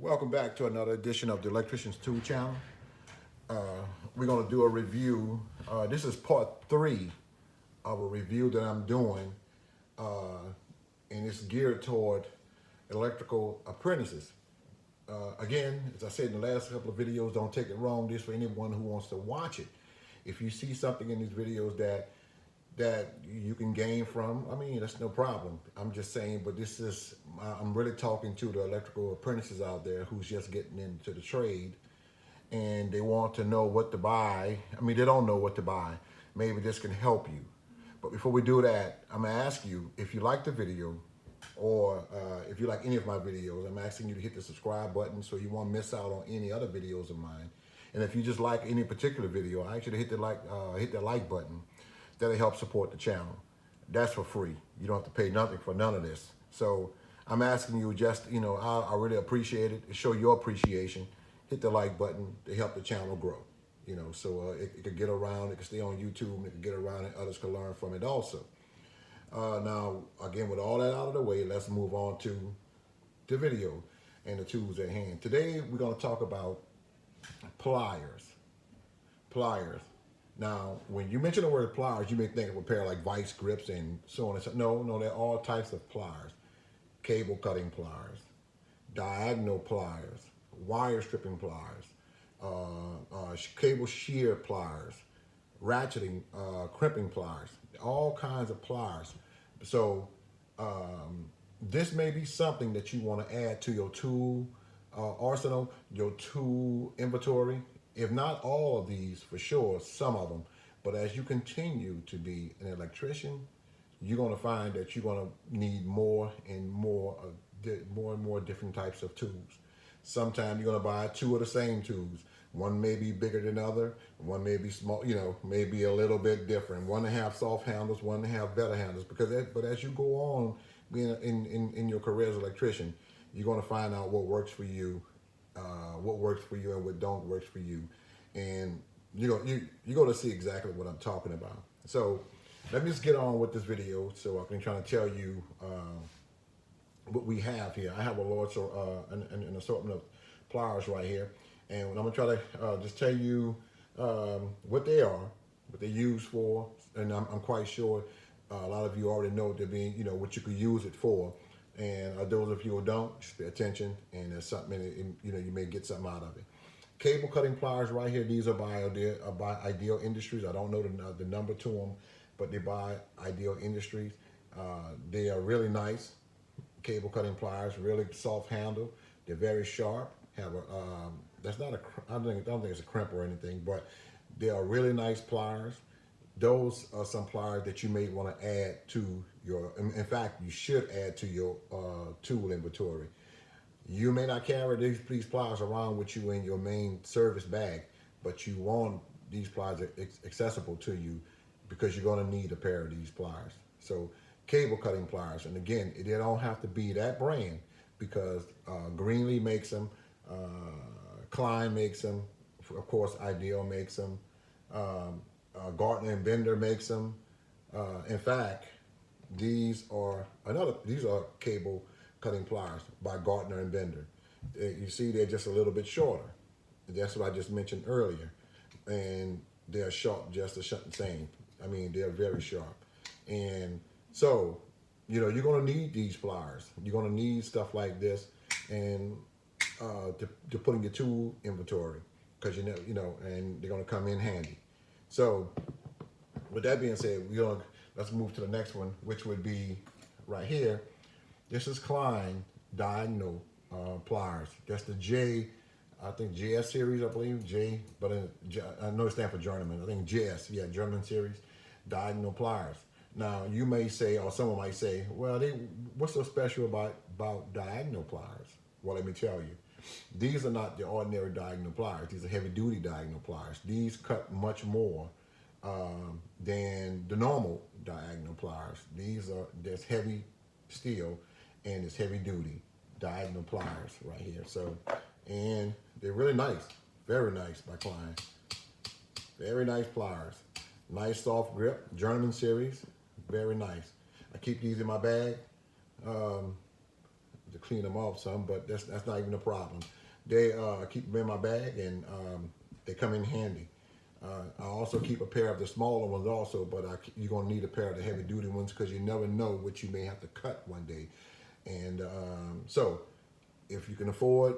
Welcome back to another edition of the Electrician's Tool Channel. We're going to do a review. This is part 3 of a review that I'm doing, and it's geared toward electrical apprentices. Again, as I said in the last couple of videos, don't take it wrong. This is for anyone who wants to watch it. If you see something in these videos that you can gain from, I mean, that's no problem. I'm just saying, but this is, I'm really talking to the electrical apprentices out there who's just getting into the trade and they want to know what to buy. I mean, they don't know what to buy. Maybe this can help you. But before we do that, I'm gonna ask you, if you like the video or if you like any of my videos, I'm asking you to hit the subscribe button so you won't miss out on any other videos of mine. And if you just like any particular video, I actually hit the like button. That'll help support the channel. That's for free. You don't have to pay nothing for none of this. So I'm asking you just, I really appreciate it. To show your appreciation, hit the like button to help the channel grow. So it could get around, it can stay on YouTube, it can get around and others can learn from it also. Now, again, with all that out of the way, let's move on to the video and the tools at hand. Today, we're gonna talk about pliers. Now, when you mention the word pliers, you may think of a pair of like vice grips and so on and so. No, they're all types of pliers. Cable cutting pliers, diagonal pliers, wire stripping pliers, cable shear pliers, ratcheting, crimping pliers, all kinds of pliers. So this may be something that you want to add to your tool arsenal, your tool inventory. If not all of these, for sure, some of them. But as you continue to be an electrician, you're going to find that you're going to need more and more different types of tools. Sometimes you're going to buy 2 of the same tools. One may be bigger than other. One may be small, maybe a little bit different. One to have soft handles, one to have better handles. But as you go on being in your career as an electrician, you're going to find out what works for you. And what don't work for you, and you're going to see exactly what I'm talking about. So let me just get on with this video so I can try to tell you what we have here. I have a large an assortment of pliers right here, and I'm going to try to just tell you what they are, what they're used for, and I'm quite sure a lot of you already know what they're being, what you could use it for. And those of you who don't, just pay attention, and there's something, you may get something out of it. Cable cutting pliers right here. These are by Ideal Industries. I don't know the number to them, but they're by Ideal Industries. They are really nice cable cutting pliers, really soft handle. They're very sharp. Have a that's not a I don't think it's a crimp or anything, but they are really nice pliers. Those are some pliers that you may want to add to your, in fact, you should add to your tool inventory. You may not carry these pliers around with you in your main service bag, but you want these pliers accessible to you because you're going to need a pair of these pliers. So cable cutting pliers, and again, they don't have to be that brand because Greenlee makes them, Klein makes them, of course, Ideal makes them. Gartner and Bender makes them. In fact, these are cable cutting pliers by Gardner and Bender. You see, they're just a little bit shorter. That's what I just mentioned earlier, and they're sharp, just the same. I mean, they're very sharp, and so you're going to need these pliers. You're going to need stuff like this, and to put in your tool inventory because and they're going to come in handy. So, with that being said, let's move to the next one, which would be right here. This is Klein Diagnal pliers. That's the JS series, I believe, but I know it stands for German. I think JS, yeah, German series, Diagnal pliers. Now, you may say, or someone might say, well, what's so special about Diagnal pliers? Well, let me tell you. These are not the ordinary diagonal pliers. These are heavy-duty diagonal pliers. These cut much more than the normal diagonal pliers. There's heavy steel and it's heavy-duty diagonal pliers right here. So, and they're really nice, very nice by Klein. Very nice pliers. Nice soft grip, German series, very nice. I keep these in my bag. to clean them off some, but that's not even a problem. They keep them in my bag, and they come in handy. I also keep a pair of the smaller ones also, but you're going to need a pair of the heavy duty ones because you never know what you may have to cut one day. And so if you can afford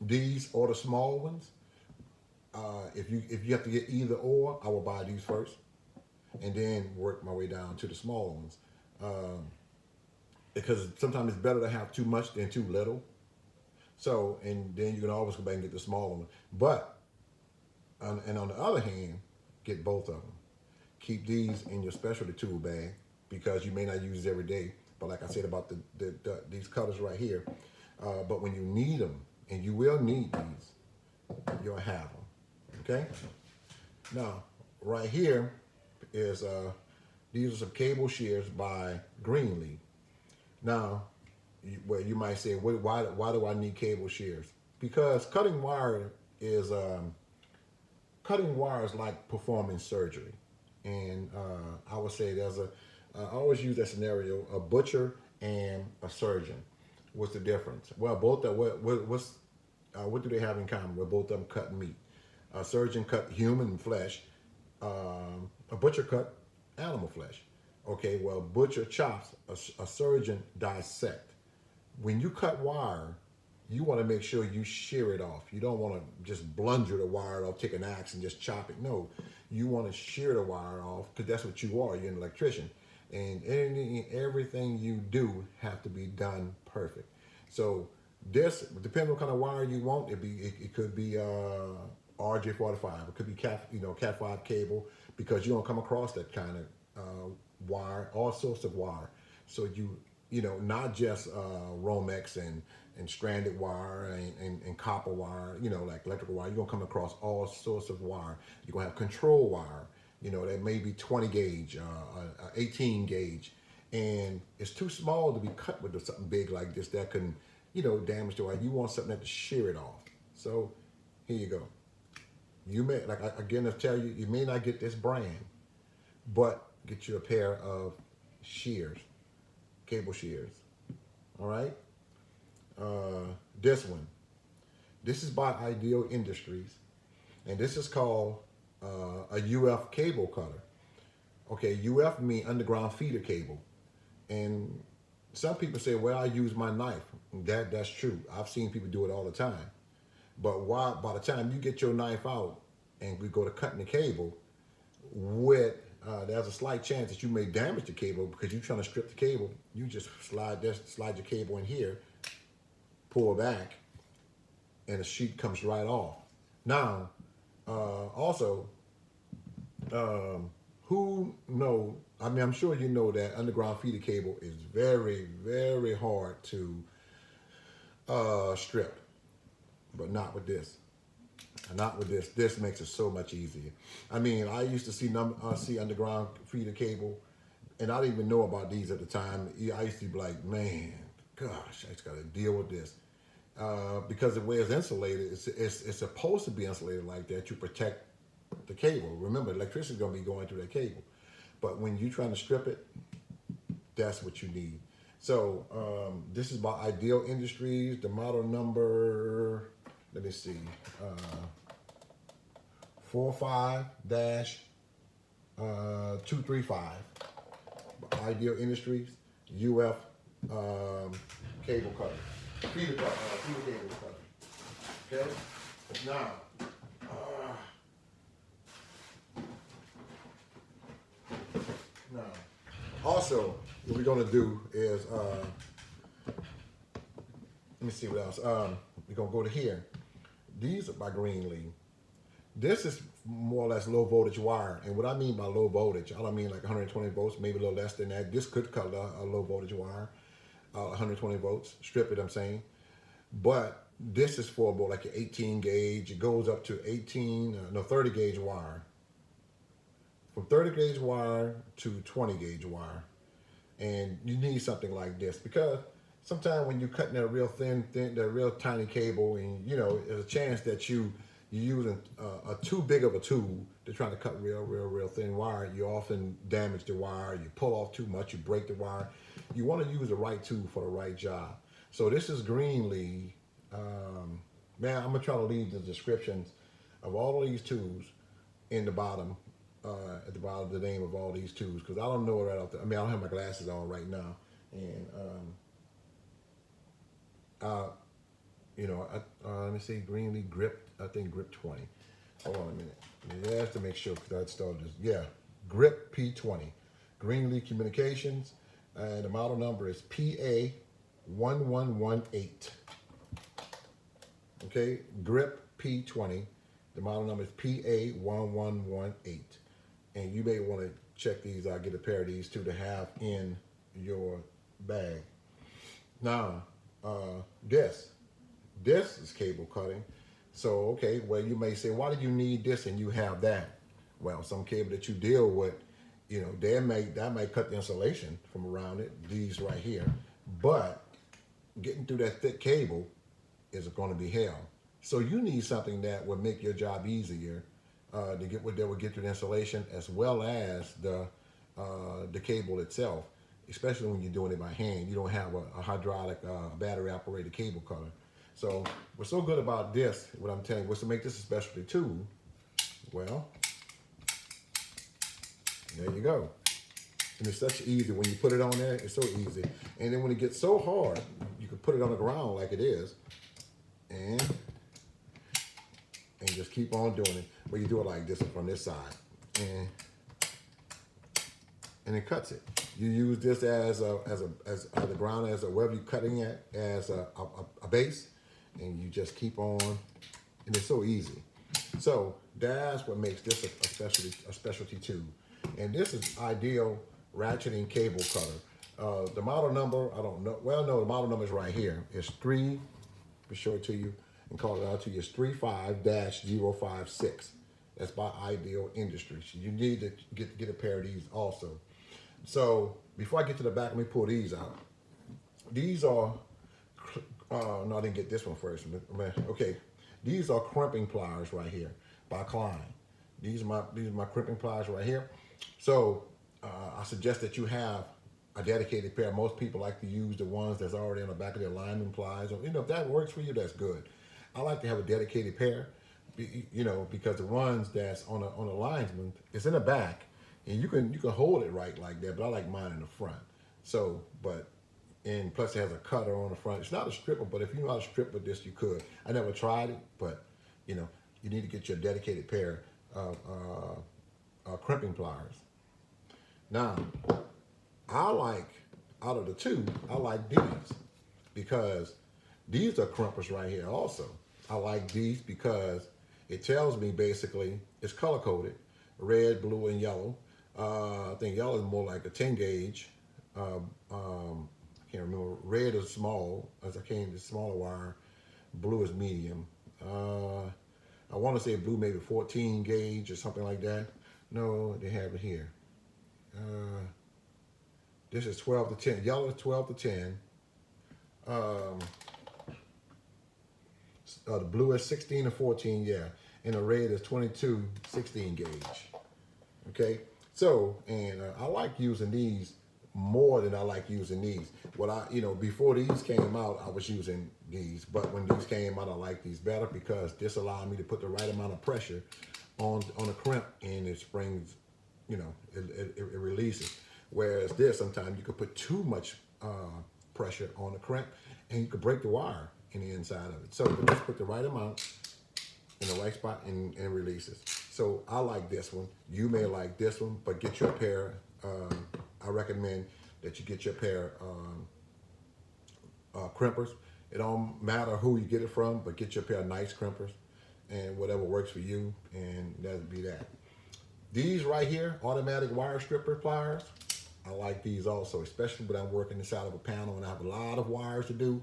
these or the small ones, if you have to get either or, I will buy these first and then work my way down to the smaller ones. Because sometimes it's better to have too much than too little. So, and then you can always go back and get the smaller one. But, and on the other hand, get both of them. Keep these in your specialty tool bag because you may not use it every day. But like I said about these cutters right here, but when you need them, and you will need these, you'll have them, okay? Now, right here is, these are some cable shears by Greenlee. Now, you might say, why do I need cable shears? Because cutting wire is like performing surgery. And I would say I always use that scenario, a butcher and a surgeon. What's the difference? Well, both are, what do they have in common? Well, both of them cut meat. A surgeon cut human flesh. A butcher cut animal flesh. Okay, well, butcher chops, a surgeon dissect. When you cut wire, you want to make sure you shear it off. You don't want to just blunder the wire off, take an axe and just chop it. No, you want to shear the wire off because that's what you are. You're an electrician. And everything you do have to be done perfect. So this, depending on what kind of wire you want, it could be RJ45. It could be Cat 5 cable, because you don't come across that kind of wire, all sorts of wire. So not just Romex and stranded wire and copper wire, like electrical wire. You're gonna come across all sorts of wire. You're gonna have control wire. That may be 20 gauge, 18 gauge, and it's too small to be cut with something big like this that can, damage the wire. You want something that to shear it off. So here you go. You may, I tell you, you may not get this brand, but get you a pair of shears, cable shears. All right. This one. This is by Ideal Industries, and this is called a UF cable cutter. Okay, UF means underground feeder cable. And some people say, well, I use my knife. That's true. I've seen people do it all the time. But by the time you get your knife out and we go to cutting the cable, there's a slight chance that you may damage the cable because you're trying to strip the cable. You just slide your cable in here, pull back, and the sheet comes right off. Now, also, I'm sure you know that underground feeder cable is very, very hard to strip, but not with this. Not with this. This makes it so much easier. I mean, I used to see underground feeder cable, and I didn't even know about these at the time. I used to be like, man, gosh, I just got to deal with this. Because the way it's insulated, it's supposed to be insulated like that to protect the cable. Remember, electricity is going to be going through that cable. But when you're trying to strip it, that's what you need. So this is by Ideal Industries. The model number, let me see, 45-235. Ideal Industries, UF cable cutter. Feeder cable cutter. Okay? Now, also, what we're going to do is, let me see what else. We're going to go to here. These are by Greenlee. This is more or less low voltage wire. And what I mean by low voltage, I don't mean like 120 volts, maybe a little less than that. This could cut a low voltage wire, 120 volts, strip it, I'm saying. But this is for about like an 18 gauge. It goes up to 30 gauge wire. From 30 gauge wire to 20 gauge wire. And you need something like this because sometimes when you're cutting that real thin, that real tiny cable, and there's a chance that you're using a too big of a tool to try to cut real thin wire. You often damage the wire. You pull off too much. You break the wire. you want to use the right tool for the right job. So this is Greenlee. Man, I'm gonna try to leave the descriptions of all of these tools in the bottom, at the bottom of the name of all these tools, because I don't know it right off the, I mean, I don't have my glasses on right now, and you know, let me see, Greenlee grip, I think grip 20. Hold on a minute. Yeah, I have to make sure because I started this. Yeah, grip P20. Greenlee Communications, and the model number is PA1118. Okay, grip P20. The model number is PA1118. And you may want to check these out, get a pair of these too to have in your bag. Now, this is cable cutting. So, okay, well, you may say, why do you need this and you have that? Well, some cable that you deal with, you know, that may cut the insulation from around it, these right here. But getting through that thick cable is going to be hell. So you need something that will make your job easier to get what that will get through the insulation, as well as the cable itself, especially when you're doing it by hand. You don't have a hydraulic battery operated cable cutter. So what's so good about this, what I'm telling you, what's to make this a specialty tool, well, there you go. And it's such easy, when you put it on there, it's so easy. And then when it gets so hard, you can put it on the ground like it is, and just keep on doing it. But you do it like this from this side, and it cuts it. You use this as the ground, as a wherever you're cutting at, as a base, and you just keep on, and it's so easy. So that's what makes this a specialty tool. And this is ideal ratcheting cable cutter. The model number, I don't know. Well, no, the model number is right here. It's 3, let me show it to you and call it out to you. It's 35-056. That's by Ideal Industries. You need to get a pair of these also. So before I get to the back, let me pull these out. These are, no, I didn't get this one first. Okay, these are Crimping Pliers right here by Klein. These are my Crimping Pliers right here. So I suggest that you have a dedicated pair. Most people like to use the ones that's already on the back of their lineman pliers. Or, you know, if that works for you, that's good. I like to have a dedicated pair, you know, because the ones that's on a lineman, it's in the back, and you can hold it right like that. But I like mine in the front. So, and plus it has a cutter on the front. It's not a stripper, but if you know how to strip with this, you could. I never tried it, but you know, you need to get your dedicated pair of crimping pliers. Now, I like, out of the two, I like these because these are crimpers right here also. I like these because it tells me basically it's color coded, red, blue, and yellow. I think yellow is more like a 10 gauge. I can't remember. Red is small, as I came to smaller wire. Blue is medium. I want to say blue maybe 14 gauge or something like that. No, they have it here. This is 12 to 10. Yellow is 12 to 10. The blue is 16 to 14, yeah. And the red is 22, 16 gauge. Okay, so, and I like using these more than I like using these. Before these came out, I was using these, but when these came out, I like these better because this allowed me to put the right amount of pressure on a crimp, and it springs, you know, it releases. Whereas this, sometimes you could put too much pressure on the crimp, and you could break the wire in the inside of it. So just put the right amount in the right spot, and it releases. So I like this one. You may like this one, but get your pair. I recommend that you get your pair crimpers. It don't matter who you get it from, but get your pair of nice crimpers, and whatever works for you, and that'd be that. These right here, automatic wire stripper pliers, I like these also, especially when I'm working inside of a panel and I have a lot of wires to do.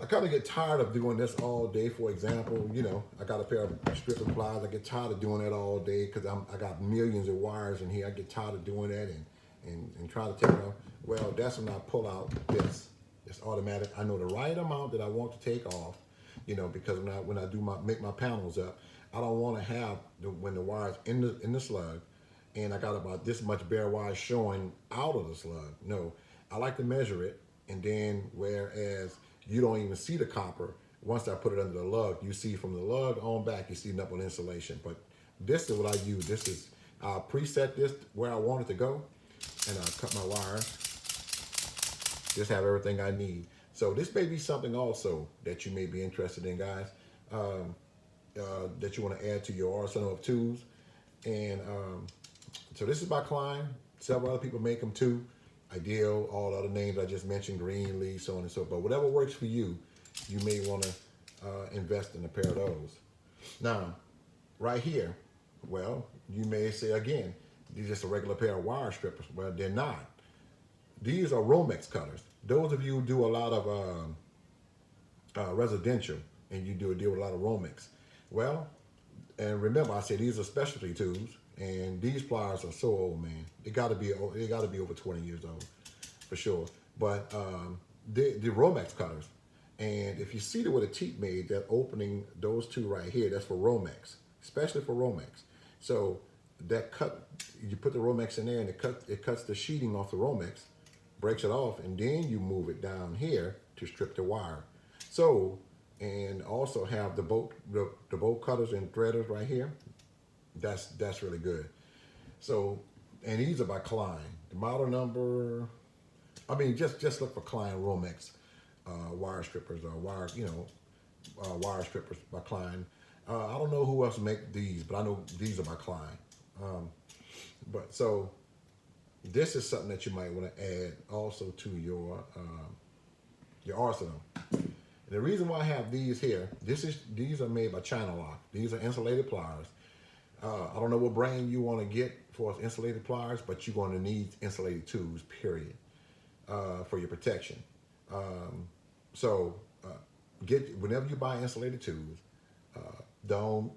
I kind of get tired of doing this all day. For example, you know, I got a pair of stripping pliers. I get tired of doing that all day because I got millions of wires in here. I get tired of doing that and try to take it off. Well, that's when I pull out this. It's automatic. I know the right amount that I want to take off, you know, because when I do make my panels up, I don't want to have when the wire's in the slug, and I got about this much bare wire showing out of the slug. No, I like to measure it, and then whereas you don't even see the copper, once I put it under the lug, you see from the lug on back, you see nothing but insulation. But this is what I use. This is, I'll preset this where I want it to go, and I'll cut my wires. Just have everything I need. So this may be something also that you may be interested in, guys, that you want to add to your arsenal of tools. And so this is by Klein. Several other people make them too. Ideal, all the other names I just mentioned, Greenlee, so on and so forth. But whatever works for you, you may want to invest in a pair of those. Now, right here, well, you may say again, these are just a regular pair of wire strippers. Well, they're not. These are Romex cutters. Those of you who do a lot of residential and you do a deal with a lot of Romex. Well, and remember, I said these are specialty tools, and these pliers are so old, man. They got to be over 20 years old, for sure. But the Romex cutters, and if you see the way the teeth made, that opening, those two right here, that's for Romex, especially for Romex. So that cut, you put the Romex in there, and it cuts the sheeting off the Romex, breaks it off, and then you move it down here to strip the wire. So, and also have the bolt cutters and threaders right here. That's really good. So, and these are by Klein. The model number, I mean, just look for Klein Romex wire strippers or wire strippers by Klein. I don't know who else make these, but I know these are by Klein. But so this is something that you might want to add also to your arsenal. And the reason why I have these here, these are made by CHANNELLOCK. These are insulated pliers. I don't know what brand you want to get for insulated pliers, but you're going to need insulated tools, period, for your protection. Whenever you buy insulated tools, don't,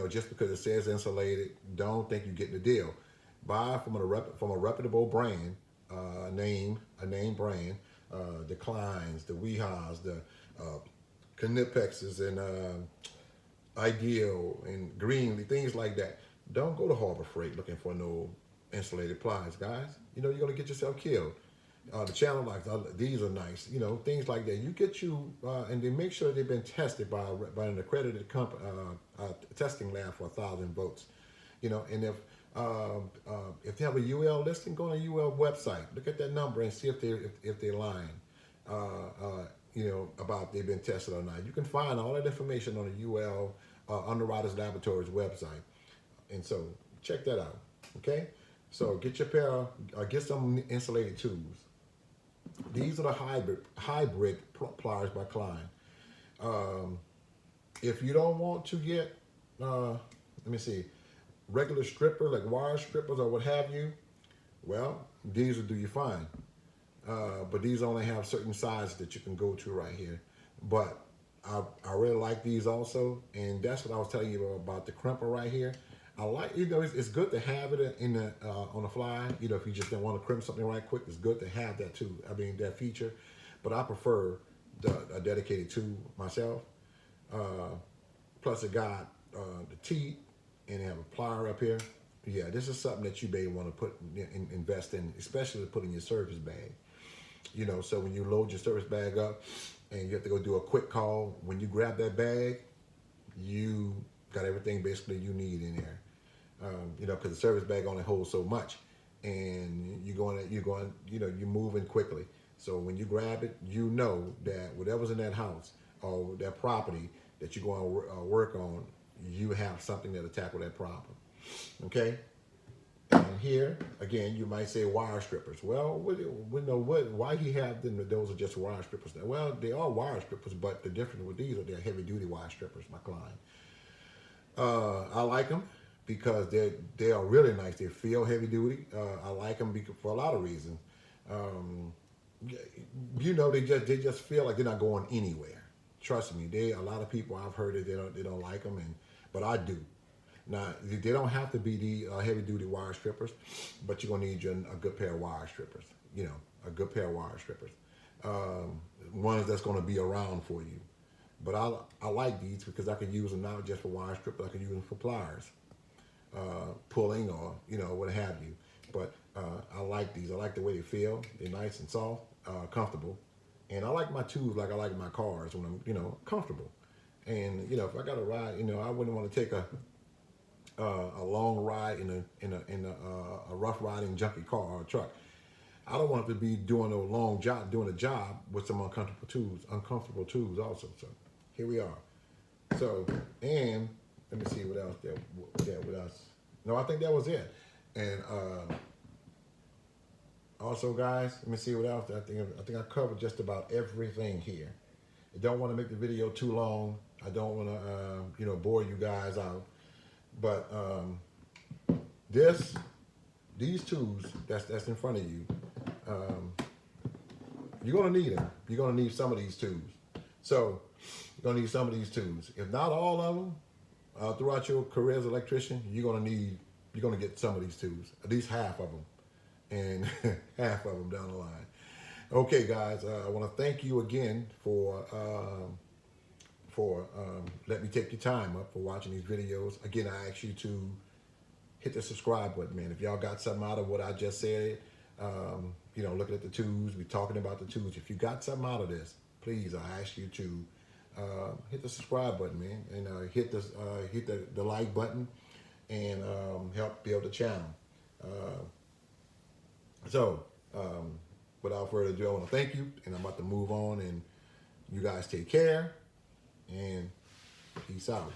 just because it says insulated, don't think you're getting a deal. Buy from a reputable brand, a name brand, the Kleins, the Weehas, the Crimpers, and Ideal, and Greenlee, things like that. Don't go to Harbor Freight looking for no insulated pliers, guys. You're going to get yourself killed. The CHANNELLOCK, these are nice, things like that. You get and they make sure they've been tested by an accredited testing lab for 1,000 votes. And if they have a UL listing, go on a UL website. Look at that number and see if they're lying. About they've been tested or not. You can find all that information on the UL Underwriters Laboratories website, and so check that out. Okay, so get some insulated tools. These are the hybrid pliers by Klein. If you don't want to get, let me see, regular stripper like wire strippers or what have you, well, these will do you fine. But these only have certain sizes that you can go to right here. But I really like these also, and that's what I was telling you about the crimper right here. I like, it's good to have it on the fly. If you just don't want to crimp something right quick, it's good to have that too. I mean, that feature. But I prefer a dedicated tool myself. Plus it got the teeth, and they have a plier up here. Yeah, this is something that you may want to invest in, especially to put in your service bag. So when you load your service bag up and you have to go do a quick call, when you grab that bag, you got everything basically you need in there. Because the service bag only holds so much, and you're moving quickly. So when you grab it, that whatever's in that house or that property that you're going to work on, you have something that'll tackle that problem. Okay. And here, again, you might say wire strippers. Well, why he have them? Those are just wire strippers. Well, they are wire strippers, but the difference with these are they're heavy-duty wire strippers, my Klein. I like them because they are really nice. They feel heavy-duty. I like them for a lot of reasons. They just feel like they're not going anywhere. Trust me, a lot of people I've heard that they don't like them, but I do. Now, they don't have to be the heavy-duty wire strippers, but you're going to need a good pair of wire strippers, a good pair of wire strippers, ones that's going to be around for you. But I like these because I can use them not just for wire strippers, I can use them for pliers, pulling or, what have you. But I like these. I like the way they feel. They're nice and soft, comfortable. And I like my tools like I like my cars when I'm, comfortable. And, if I got to ride, I wouldn't want to take a long ride in a rough riding junky car or a truck. I don't want to be doing a long job, doing a job with some uncomfortable tools also. So here we are. So, and let me see what else what else. No, I think that was it. And also, guys, let me see what else. I think I covered just about everything here. I don't want to make the video too long. I don't want to, bore you guys out. But these tools that's in front of you, you're gonna need them. You're gonna need some of these tools. So you're gonna need some of these tools. If not all of them, throughout your career as an electrician, you're gonna get some of these tools. At least half of them, and half of them down the line. Okay, guys, I want to thank you again for letting me take your time up for watching these videos. Again, I ask you to hit the subscribe button, man. If y'all got something out of what I just said, looking at the tools, we talking about the tools. If you got something out of this, please, I ask you to hit the subscribe button, man, and hit the like button, and help build the channel. Without further ado, I want to thank you, and I'm about to move on, and you guys take care, and peace out.